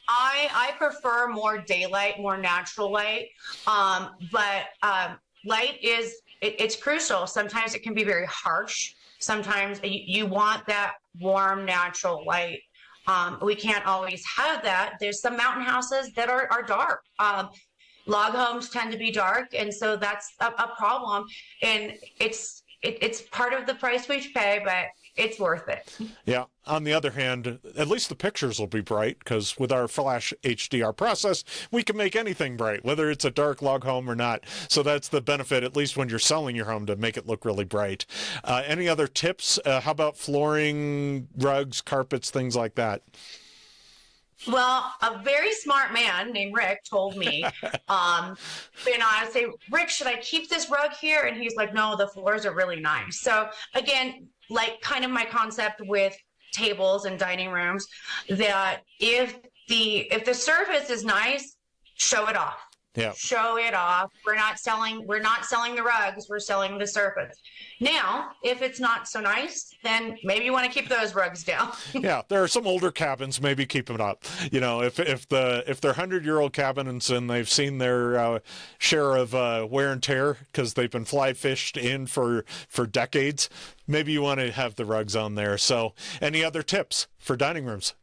I prefer more daylight, more natural light. But light it's crucial. Sometimes it can be very harsh. Sometimes you want that warm, natural light. We can't always have that. There's some mountain houses that are dark. Log homes tend to be dark, and so that's a problem. And it's part of the price we pay, but it's worth it. Yeah. On the other hand, at least the pictures will be bright, because with our Flash HDR process, we can make anything bright, whether it's a dark log home or not. So that's the benefit, at least when you're selling your home, to make it look really bright. Any other tips? How about flooring, rugs, carpets, things like that? Well, a very smart man named Rick told me, I say, Rick, should I keep this rug here? And he's like, no, the floors are really nice. So again, like kind of my concept with tables and dining rooms, that if the surface is nice, show it off. Yeah. Show it off. We're not selling the rugs, we're selling the surface. Now, if it's not so nice, then maybe you want to keep those rugs down. Yeah, there are some older cabins, maybe keep them up. If they're 100-year-old cabins and they've seen their share of wear and tear because they've been fly fished in for decades, maybe you want to have the rugs on there. So, any other tips for dining rooms?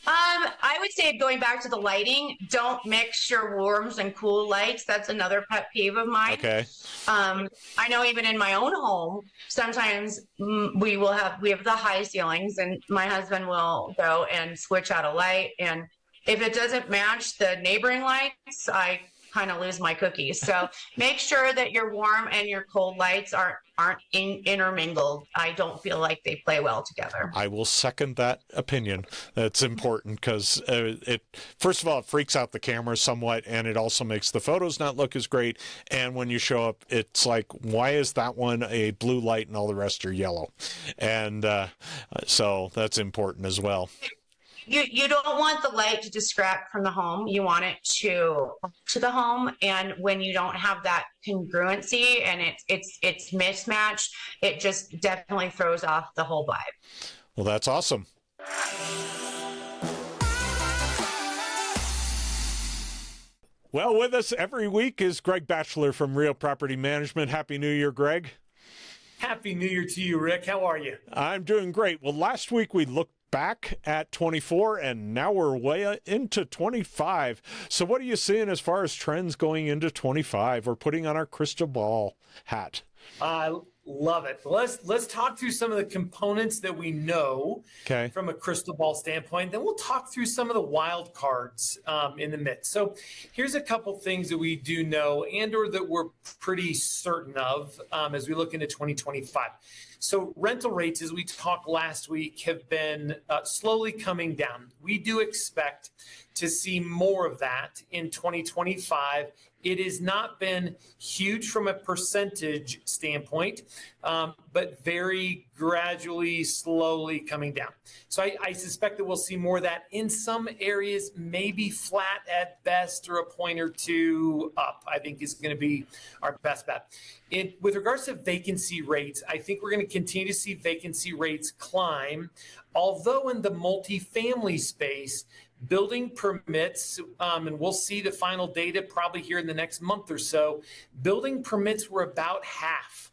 I would say, going back to the lighting, don't mix your warms and cool lights. That's another pet peeve of mine. Okay. I know even in my own home, sometimes we have the high ceilings, and my husband will go and switch out a light. And if it doesn't match the neighboring lights, I kind of lose my cookies. So make sure that your warm and your cold lights aren't intermingled. I don't feel like they play well together. I will second that opinion. That's important because it, first of all, it freaks out the camera somewhat, and it also makes the photos not look as great. And when you show up, it's like, why is that one a blue light and all the rest are yellow? And so that's important as well. You don't want the light to distract from the home. You want it to the home, and when you don't have that congruency and it's mismatched, it just definitely throws off the whole vibe. Well, that's awesome. Well, with us every week is Greg Machle from Real Property Management. Happy New Year, Greg. Happy New Year to you, Rick. How are you? I'm doing great. Well, last week we looked back at 24, and now we're way into 25. So what are you seeing as far as trends going into 25? We're putting on our crystal ball hat. I love it. Let's talk through some of the components that we know from a crystal ball standpoint. Then we'll talk through some of the wild cards in the midst. So here's a couple things that we do know and or that we're pretty certain of as we look into 2025. So rental rates, as we talked last week, have been slowly coming down. We do expect to see more of that in 2025. It has not been huge from a percentage standpoint, but very gradually, slowly coming down. So I suspect that we'll see more of that in some areas, maybe flat at best or a point or two up, I think is going to be our best bet. With regards to vacancy rates, I think we're going to continue to see vacancy rates climb, although in the multifamily space, building permits, and we'll see the final data probably here in the next month or so, building permits were about half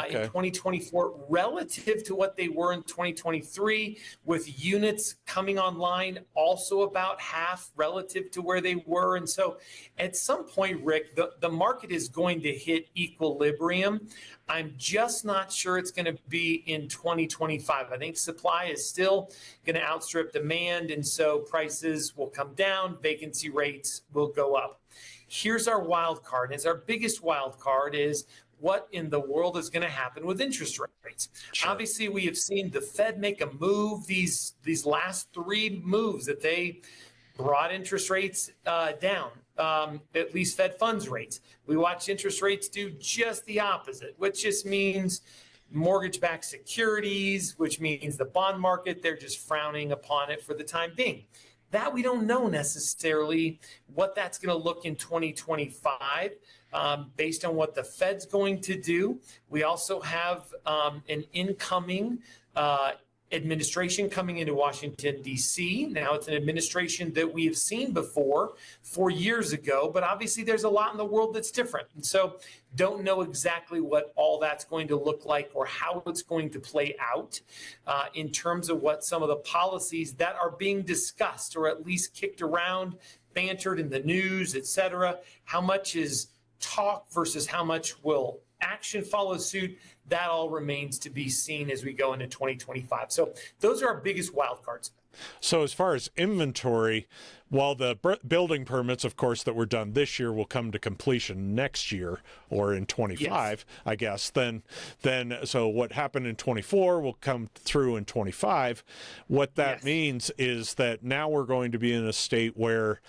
in 2024 relative to what they were in 2023, with units coming online also about half relative to where they were. And so at some point, Rick, the market is going to hit equilibrium. I'm just not sure it's going to be in 2025. I think supply is still going to outstrip demand, and so prices will come down, vacancy rates will go up. Here's our wild card. And our biggest wild card is what in the world is going to happen with interest rates. Sure. Obviously, we have seen the Fed make a move, these last three moves that they brought interest rates down. At least Fed funds rates. We watched interest rates do just the opposite, which just means mortgage-backed securities, which means the bond market, they're just frowning upon it for the time being. That we don't know necessarily what that's going to look in 2025 based on what the Fed's going to do. We also have an incoming administration coming into Washington, D.C. Now, it's an administration that we have seen before 4 years ago, but obviously there's a lot in the world that's different. And so don't know exactly what all that's going to look like or how it's going to play out in terms of what some of the policies that are being discussed or at least kicked around, bantered in the news, et cetera. How much is talk versus how much will action follow suit? That all remains to be seen as we go into 2025. So those are our biggest wild cards. So as far as inventory, while the building permits, of course, that were done this year will come to completion next year or in 25, yes. I guess, then so what happened in 24 will come through in 25. What that yes. means is that now we're going to be in a state where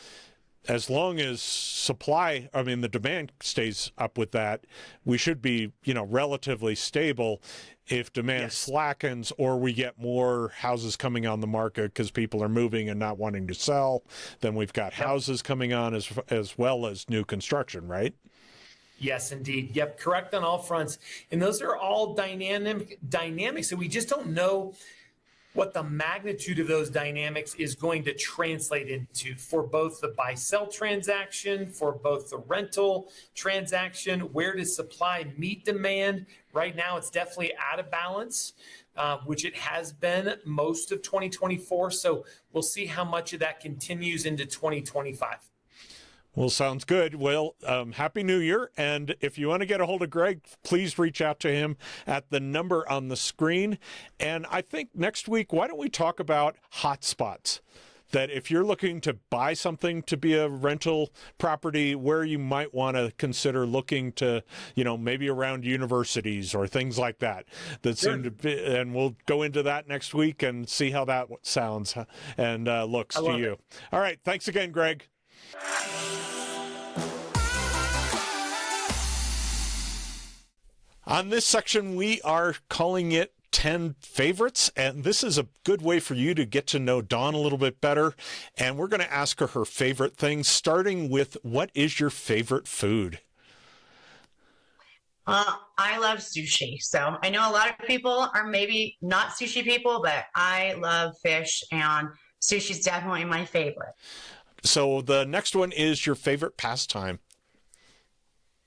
as long as the demand stays up with that, we should be, relatively stable. If demand yes. slackens or we get more houses coming on the market because people are moving and not wanting to sell, then we've got yep. houses coming on as well as new construction, right? Yes, indeed. Yep, correct on all fronts. And those are all dynamics that we just don't know what the magnitude of those dynamics is going to translate into for both the buy-sell transaction, for both the rental transaction. Where does supply meet demand? Right now, it's definitely out of balance, which it has been most of 2024. So we'll see how much of that continues into 2025. Well, sounds good. Well, Happy New Year. And if you want to get a hold of Greg, please reach out to him at the number on the screen. And I think next week, why don't we talk about hotspots that if you're looking to buy something to be a rental property, where you might want to consider looking to, maybe around universities or things like that seem to be, and we'll go into that next week and see how that sounds and looks to you. All right. Thanks again, Greg. On this section, we are calling it 10 favorites, and this is a good way for you to get to know Dawn a little bit better. And we're going to ask her her favorite things, starting with, what is your favorite food? I love sushi. So I know a lot of people are maybe not sushi people, but I love fish, and sushi is definitely my favorite. So the next one is your favorite pastime.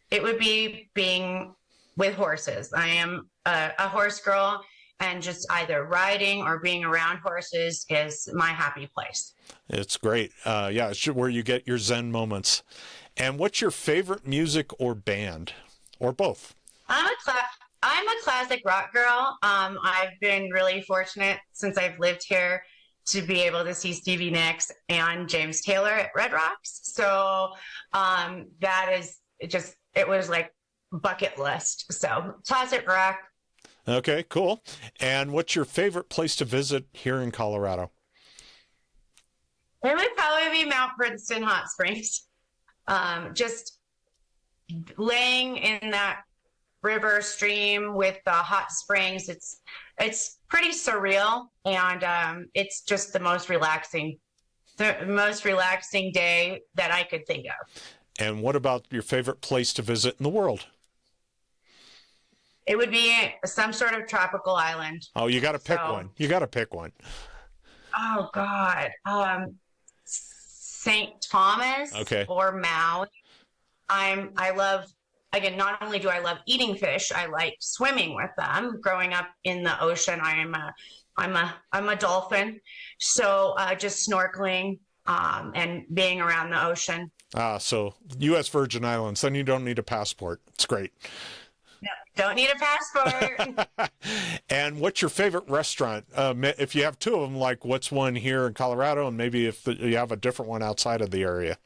It would be being with horses. I am a horse girl, and just either riding or being around horses is my happy place. It's great. It's where you get your Zen moments. And what's your favorite music or band, or both? I'm a classic rock girl. I've been really fortunate since I've lived here to be able to see Stevie Nicks and James Taylor at Red Rocks. So that is it was like bucket list. So classic rock. Okay, cool. And what's your favorite place to visit here in Colorado? It would probably be Mount Princeton Hot Springs. Just laying in that river stream with the hot springs. It's pretty surreal, and it's just the most relaxing day that I could think of. And what about your favorite place to visit in the world? It would be some sort of tropical island. Oh, you got to pick one. You got to pick one. Oh, God. St. Thomas or Maui. I love, again, not only do I love eating fish, I like swimming with them. Growing up in the ocean, I'm a dolphin. So just snorkeling and being around the ocean. So U.S. Virgin Islands, then you don't need a passport. It's great. No, don't need a passport. And what's your favorite restaurant? If you have two of them, like what's one here in Colorado, and maybe if you have a different one outside of the area?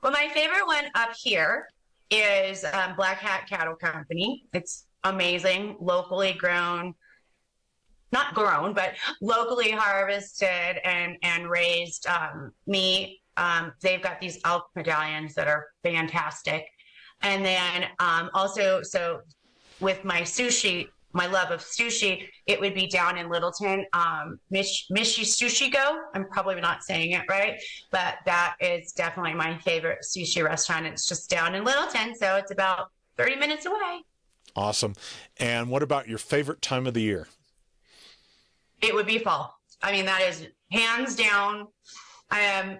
Well, my favorite one up here is Black Hat Cattle Company. It's amazing, locally grown, not grown, but locally harvested and raised meat. They've got these elk medallions that are fantastic. And then also, so with my sushi, my love of sushi, it would be down in Littleton, Mishi Sushi Go. I'm probably not saying it right, but that is definitely my favorite sushi restaurant. It's just down in Littleton, so it's about 30 minutes away. Awesome. And what about your favorite time of the year? It would be fall. I mean, that is hands down. I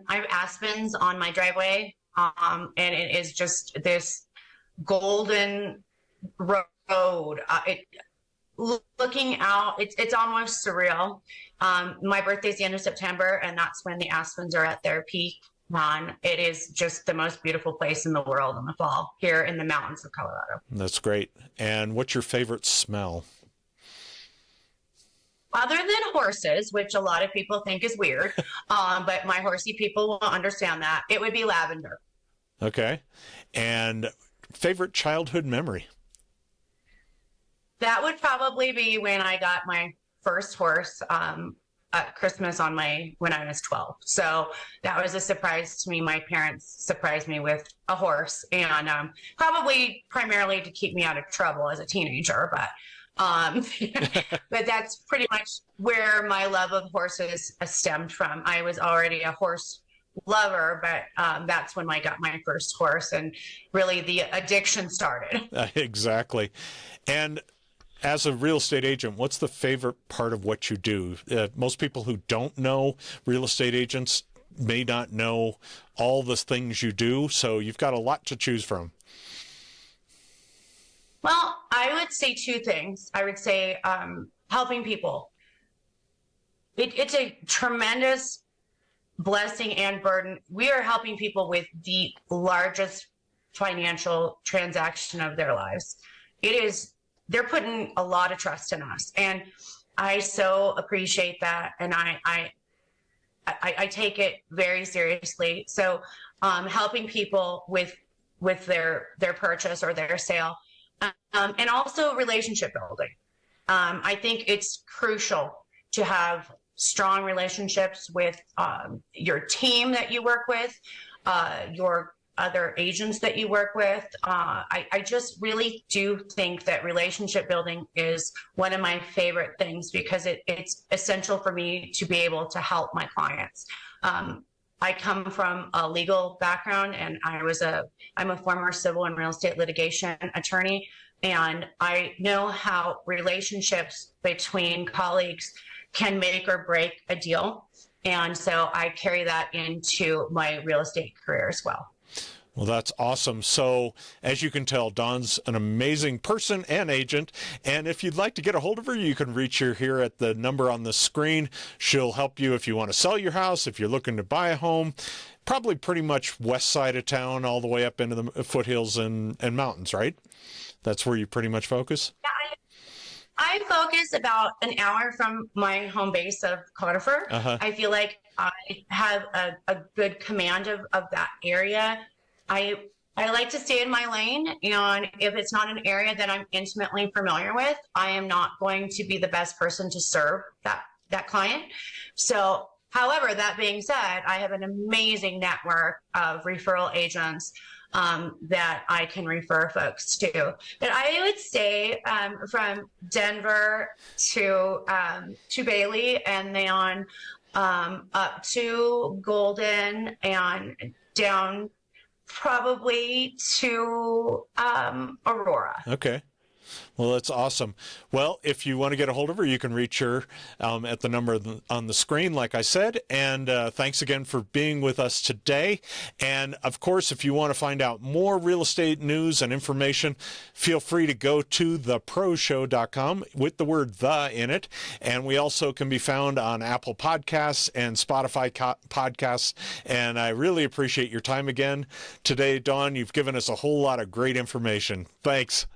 have aspens on my driveway, and it is just this golden road. Looking out, it's almost surreal. My birthday's the end of September, and that's when the aspens are at their peak. It is just the most beautiful place in the world in the fall here in the mountains of Colorado. That's great. And what's your favorite smell? Other than horses, which a lot of people think is weird, but my horsey people will understand that, it would be lavender. Okay. And favorite childhood memory? That would probably be when I got my first horse at Christmas when I was 12. So that was a surprise to me. My parents surprised me with a horse, and probably primarily to keep me out of trouble as a teenager. But but that's pretty much where my love of horses stemmed from. I was already a horse lover, but that's when I got my first horse, and really the addiction started. Exactly. And as a real estate agent, what's the favorite part of what you do? Most people who don't know real estate agents may not know all the things you do, so you've got a lot to choose from. Well, I would say two things. I would say helping people. It's a tremendous blessing and burden. We are helping people with the largest financial transaction of their lives. They're putting a lot of trust in us. And I so appreciate that. And I take it very seriously. So helping people with their purchase or their sale, and also relationship building. I think it's crucial to have strong relationships with your team that you work with, your other agents that you work with. I just really do think that relationship building is one of my favorite things, because it's essential for me to be able to help my clients. I come from a legal background, and I'm a former civil and real estate litigation attorney, and I know how relationships between colleagues can make or break a deal. And so I carry that into my real estate career as well. Well, that's awesome. So as you can tell, Dawn's an amazing person and agent. And if you'd like to get a hold of her, you can reach her here at the number on the screen. She'll help you if you want to sell your house, if you're looking to buy a home, probably pretty much west side of town, all the way up into the foothills and mountains, right? That's where you pretty much focus? Yeah, I focus about an hour from my home base of Conifer. I feel like I have a good command of that area. I like to stay in my lane, and if it's not an area that I'm intimately familiar with, I am not going to be the best person to serve that client. So, however, that being said, I have an amazing network of referral agents that I can refer folks to. But I would say from Denver to Bailey, and then up to Golden, and down probably to Aurora. Okay. Well, that's awesome. Well, if you want to get a hold of her, you can reach her at the number on the screen, like I said. And thanks again for being with us today. And, of course, if you want to find out more real estate news and information, feel free to go to theproshow.com with the word "the" in it. And we also can be found on Apple Podcasts and Spotify podcasts. And I really appreciate your time again today, Dawn. You've given us a whole lot of great information. Thanks.